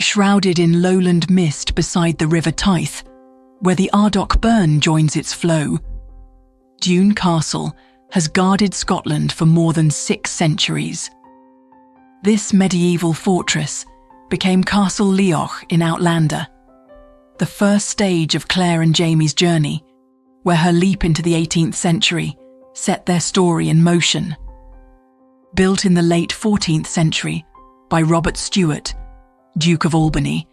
shrouded in lowland mist beside the River Tythe, where the Ardoch Burn joins its flow, Doune Castle has guarded Scotland for more than 6 centuries. This medieval fortress became Castle Leoch in Outlander, the first stage of Claire and Jamie's journey, where her leap into the 18th century set their story in motion. Built in the late 14th century by Robert Stewart, Duke of Albany,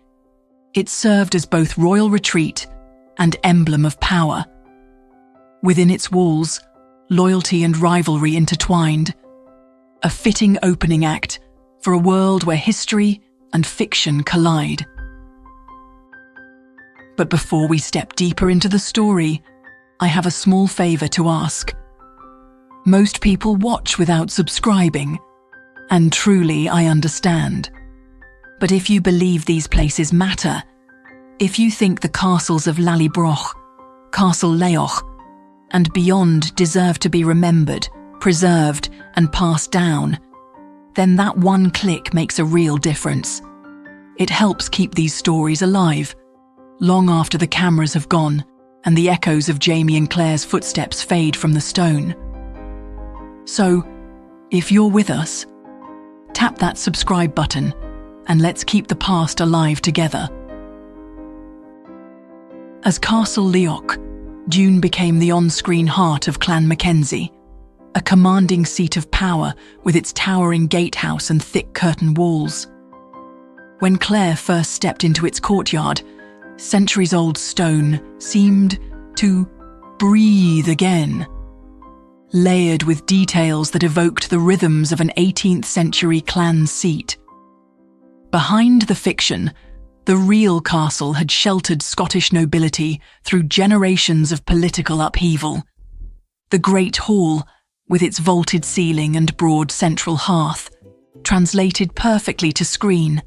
it served as both royal retreat and emblem of power. Within its walls, loyalty and rivalry intertwined, a fitting opening act for a world where history and fiction collide. But before we step deeper into the story, I have a small favour to ask. Most people watch without subscribing, and truly I understand. But if you believe these places matter, if you think the castles of Lallybroch, Castle Leoch, and beyond deserve to be remembered, preserved, and passed down, then that one click makes a real difference. It helps keep these stories alive, long after the cameras have gone and the echoes of Jamie and Claire's footsteps fade from the stone. So, if you're with us, tap that subscribe button and let's keep the past alive together. As Castle Leoch, Dune became the on-screen heart of Clan Mackenzie, a commanding seat of power with its towering gatehouse and thick curtain walls. When Claire first stepped into its courtyard, centuries-old stone seemed to breathe again, layered with details that evoked the rhythms of an 18th century clan seat. Behind the fiction, the real castle had sheltered Scottish nobility through generations of political upheaval. The Great Hall, with its vaulted ceiling and broad central hearth, translated perfectly to screen,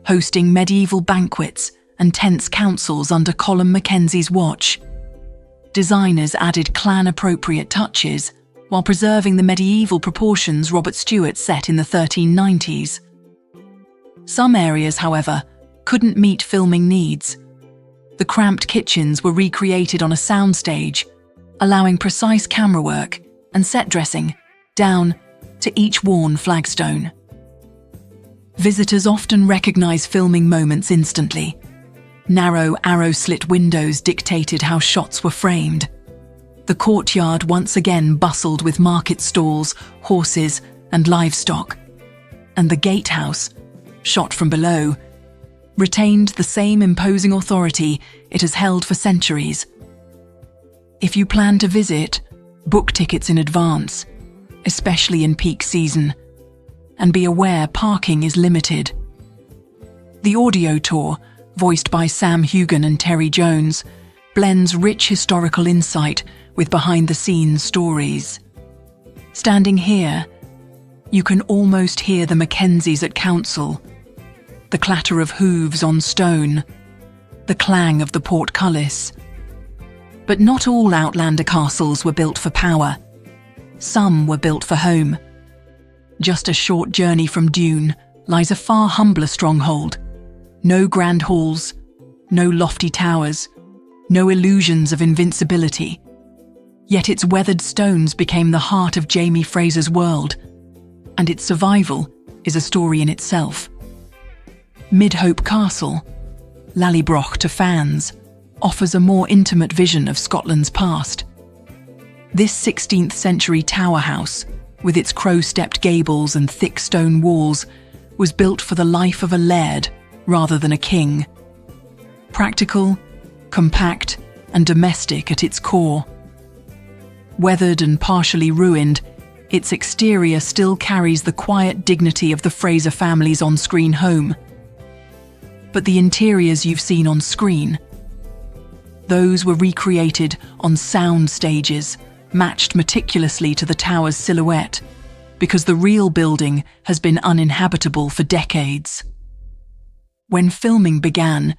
hosting medieval banquets and tense councils under Colin Mackenzie's watch. Designers added clan-appropriate touches while preserving the medieval proportions Robert Stewart set in the 1390s. Some areas, however, couldn't meet filming needs. The cramped kitchens were recreated on a soundstage, allowing precise camera work and set dressing down to each worn flagstone. Visitors often recognize filming moments instantly. Narrow, arrow-slit windows dictated how shots were framed. The courtyard once again bustled with market stalls, horses, and livestock. And the gatehouse, shot from below, retained the same imposing authority it has held for centuries. If you plan to visit, book tickets in advance, especially in peak season, and be aware parking is limited. The audio tour, voiced by Sam Hugan and Terry Jones, blends rich historical insight with behind-the-scenes stories. Standing here, you can almost hear the Mackenzies at council, the clatter of hooves on stone, the clang of the portcullis. But not all Outlander castles were built for power. Some were built for home. Just a short journey from Dune lies a far humbler stronghold. No grand halls, no lofty towers, no illusions of invincibility. Yet its weathered stones became the heart of Jamie Fraser's world, and its survival is a story in itself. Midhope Castle, Lallybroch to fans, offers a more intimate vision of Scotland's past. This 16th century tower house, with its crow-stepped gables and thick stone walls, was built for the life of a laird rather than a king. Practical, compact, and domestic at its core. Weathered and partially ruined, its exterior still carries the quiet dignity of the Fraser family's on-screen home. But the interiors you've seen on screen, those were recreated on sound stages, matched meticulously to the tower's silhouette, because the real building has been uninhabitable for decades. When filming began,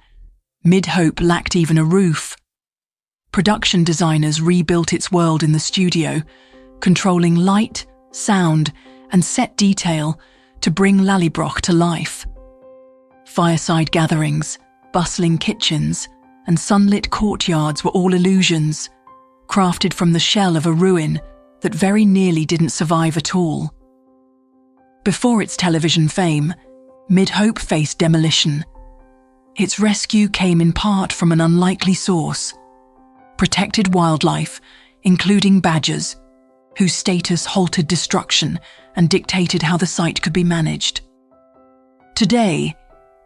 Midhope lacked even a roof. Production designers rebuilt its world in the studio, controlling light, sound, and set detail to bring Lallybroch to life. Fireside gatherings, bustling kitchens, and sunlit courtyards were all illusions, crafted from the shell of a ruin that very nearly didn't survive at all. Before its television fame, Midhope faced demolition. Its rescue came in part from an unlikely source: protected wildlife, including badgers, whose status halted destruction and dictated how the site could be managed. Today,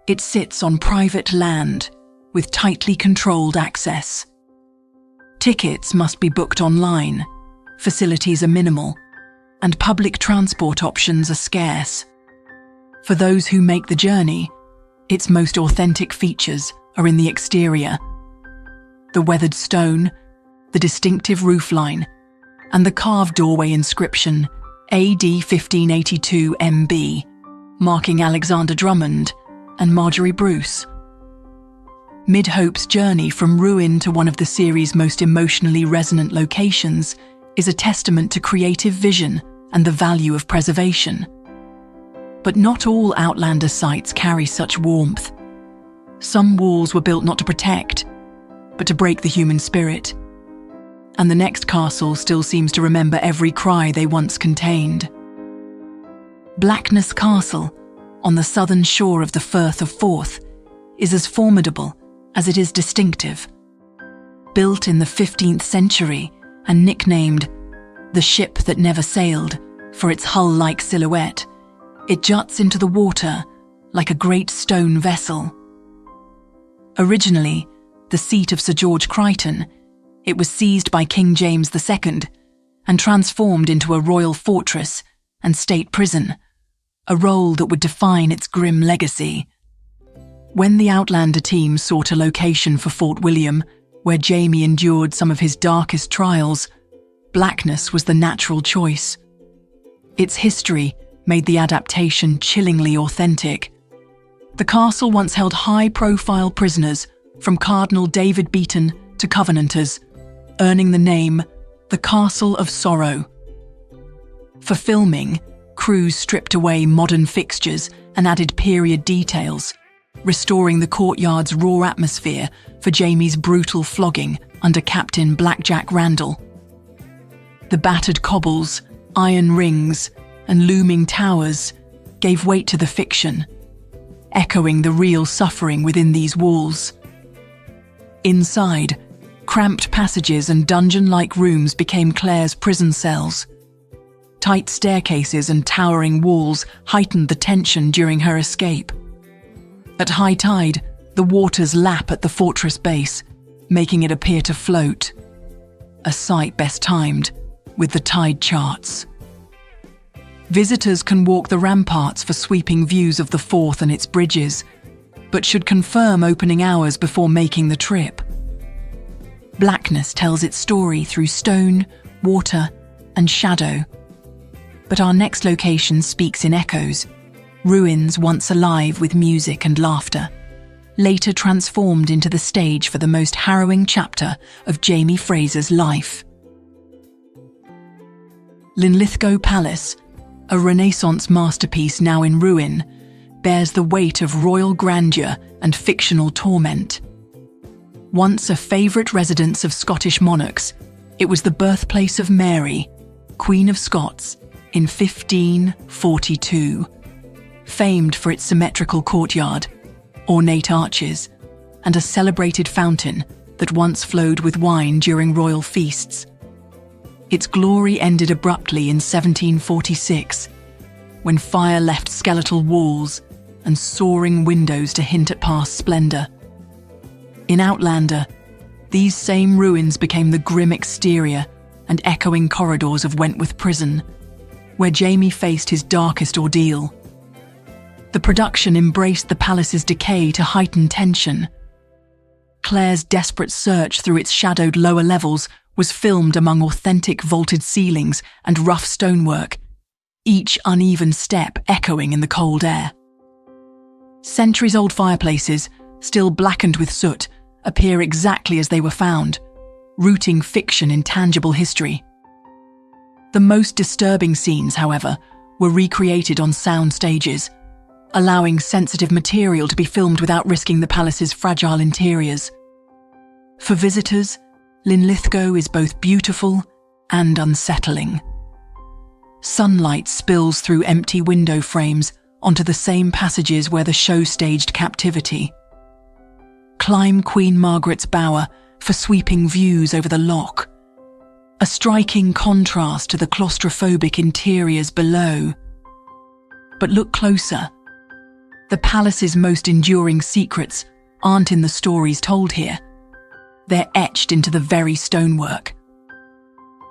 it sits on private land with tightly controlled access. Tickets must be booked online, facilities are minimal, and public transport options are scarce. For those who make the journey, its most authentic features are in the exterior: the weathered stone, the distinctive roofline, and the carved doorway inscription AD 1582 MB, marking Alexander Drummond and Marjorie Bruce. Midhope's journey from ruin to one of the series' most emotionally resonant locations is a testament to creative vision and the value of preservation. But not all Outlander sites carry such warmth. Some walls were built not to protect, but to break the human spirit. And the next castle still seems to remember every cry they once contained. Blackness Castle, on the southern shore of the Firth of Forth, is as formidable as it is distinctive. Built in the 15th century and nicknamed the ship that never sailed for its hull-like silhouette, it juts into the water like a great stone vessel. Originally the seat of Sir George Crichton, it was seized by King James II and transformed into a royal fortress and state prison, a role that would define its grim legacy. When the Outlander team sought a location for Fort William, where Jaime endured some of his darkest trials, Blackness was the natural choice. Its history made the adaptation chillingly authentic. The castle once held high-profile prisoners, from Cardinal David Beaton to Covenanters, earning the name the Castle of Sorrow. For filming, crews stripped away modern fixtures and added period details, restoring the courtyard's raw atmosphere for Jaime's brutal flogging under Captain Blackjack Randall. The battered cobbles, iron rings, and looming towers gave weight to the fiction, echoing the real suffering within these walls. Inside, cramped passages and dungeon-like rooms became Claire's prison cells. Tight staircases and towering walls heightened the tension during her escape. At high tide, the waters lap at the fortress base, making it appear to float. A sight best timed with the tide charts. Visitors can walk the ramparts for sweeping views of the Forth and its bridges, but should confirm opening hours before making the trip. Blackness tells its story through stone, water, and shadow. But our next location speaks in echoes, ruins once alive with music and laughter, later transformed into the stage for the most harrowing chapter of Jaime Fraser's life. Linlithgow Palace, a Renaissance masterpiece now in ruin, bears the weight of royal grandeur and fictional torment. Once a favourite residence of Scottish monarchs, it was the birthplace of Mary, Queen of Scots, in 1542. Famed for its symmetrical courtyard, ornate arches, and a celebrated fountain that once flowed with wine during royal feasts. Its glory ended abruptly in 1746, when fire left skeletal walls and soaring windows to hint at past splendour. In Outlander, these same ruins became the grim exterior and echoing corridors of Wentworth Prison, where Jaime faced his darkest ordeal. The production embraced the palace's decay to heighten tension. Claire's desperate search through its shadowed lower levels was filmed among authentic vaulted ceilings and rough stonework, each uneven step echoing in the cold air. Centuries-old fireplaces, still blackened with soot, appear exactly as they were found, rooting fiction in tangible history. The most disturbing scenes, however, were recreated on sound stages, allowing sensitive material to be filmed without risking the palace's fragile interiors. For visitors, Linlithgow is both beautiful and unsettling. Sunlight spills through empty window frames onto the same passages where the show staged captivity. Climb Queen Margaret's Bower for sweeping views over the loch, a striking contrast to the claustrophobic interiors below. But look closer. The palace's most enduring secrets aren't in the stories told here. They're etched into the very stonework.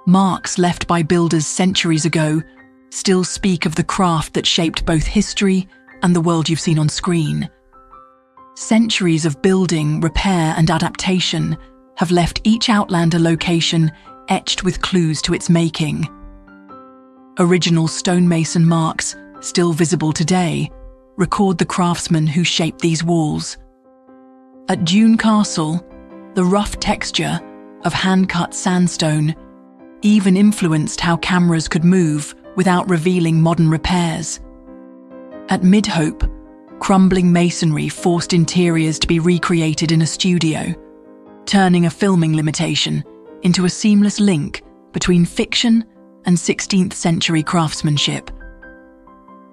Marks left by builders centuries ago still speak of the craft that shaped both history and the world you've seen on screen. Centuries of building, repair, and adaptation have left each Outlander location etched with clues to its making. Original stonemason marks, still visible today, record the craftsmen who shaped these walls. At Doune Castle, the rough texture of hand-cut sandstone even influenced how cameras could move without revealing modern repairs. At Midhope, crumbling masonry forced interiors to be recreated in a studio, turning a filming limitation into a seamless link between fiction and 16th century craftsmanship.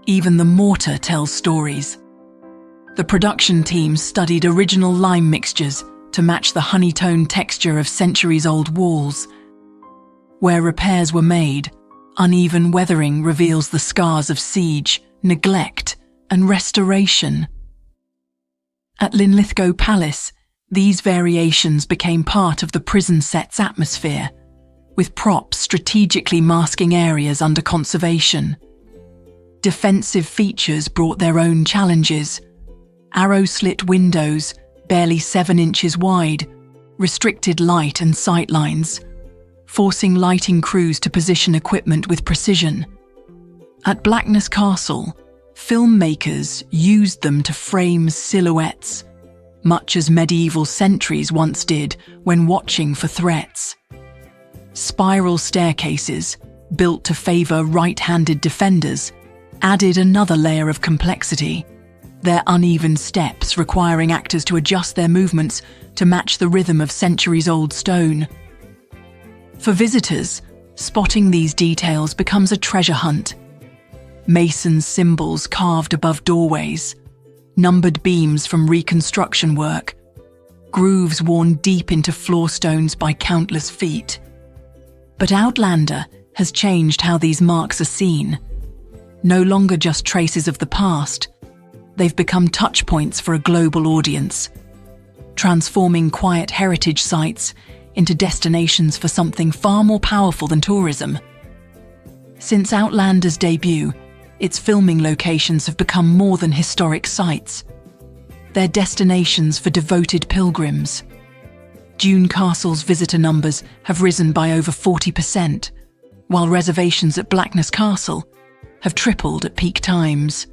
Even the mortar tells stories. The production team studied original lime mixtures to match the honey-toned texture of centuries-old walls. Where repairs were made, uneven weathering reveals the scars of siege, neglect, and restoration. At Linlithgow Palace, these variations became part of the prison set's atmosphere, with props strategically masking areas under conservation. Defensive features brought their own challenges. Arrow-slit windows, barely 7 inches wide, restricted light and sightlines, forcing lighting crews to position equipment with precision. At Blackness Castle, filmmakers used them to frame silhouettes, much as medieval sentries once did when watching for threats. Spiral staircases, built to favour right-handed defenders, added another layer of complexity, their uneven steps requiring actors to adjust their movements to match the rhythm of centuries-old stone. For visitors, spotting these details becomes a treasure hunt. Masons' symbols carved above doorways, numbered beams from reconstruction work, grooves worn deep into floor stones by countless feet. But Outlander has changed how these marks are seen. No longer just traces of the past, they've become touchpoints for a global audience, transforming quiet heritage sites into destinations for something far more powerful than tourism. Since Outlander's debut, its filming locations have become more than historic sites. They're destinations for devoted pilgrims. Doune Castle's visitor numbers have risen by over 40%, while reservations at Blackness Castle have tripled at peak times.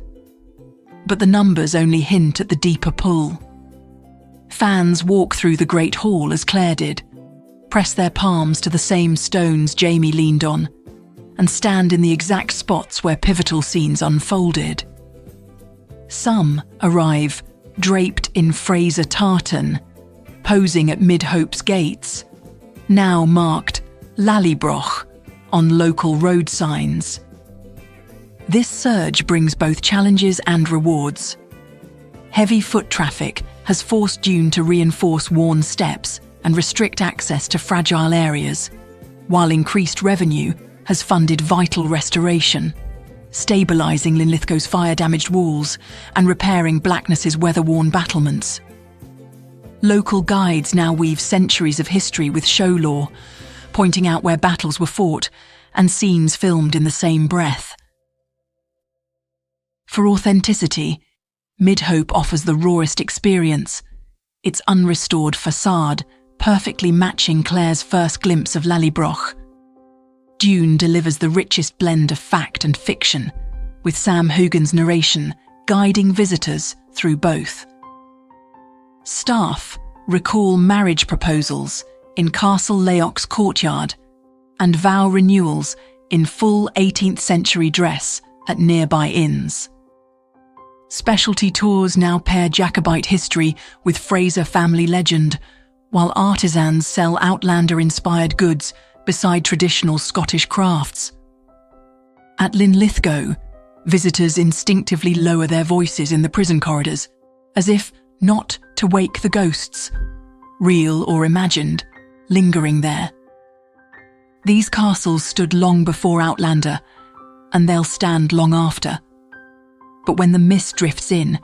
But the numbers only hint at the deeper pull. Fans walk through the Great Hall as Claire did, press their palms to the same stones Jamie leaned on, and stand in the exact spots where pivotal scenes unfolded. Some arrive draped in Fraser tartan, posing at Midhope's gates, now marked Lallybroch on local road signs. This surge brings both challenges and rewards. Heavy foot traffic has forced Dune to reinforce worn steps and restrict access to fragile areas, while increased revenue has funded vital restoration, stabilising Linlithgow's fire-damaged walls and repairing Blackness's weather-worn battlements. Local guides now weave centuries of history with show lore, pointing out where battles were fought and scenes filmed in the same breath. For authenticity, Midhope offers the rawest experience, its unrestored facade perfectly matching Claire's first glimpse of Lallybroch. Dune delivers the richest blend of fact and fiction, with Sam Hugin's narration guiding visitors through both. Staff recall marriage proposals in Castle Leoch's courtyard and vow renewals in full 18th century dress at nearby inns. Specialty tours now pair Jacobite history with Fraser family legend, while artisans sell Outlander-inspired goods beside traditional Scottish crafts. At Linlithgow, visitors instinctively lower their voices in the prison corridors, as if not to wake the ghosts, real or imagined, lingering there. These castles stood long before Outlander, and they'll stand long after. But when the mist drifts in,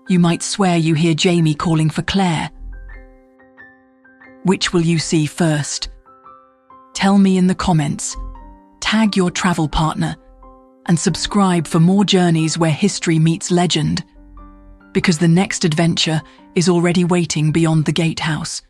you might swear you hear Jamie calling for Claire. Which will you see first? Tell me in the comments, tag your travel partner, and subscribe for more journeys where history meets legend, because the next adventure is already waiting beyond the gatehouse.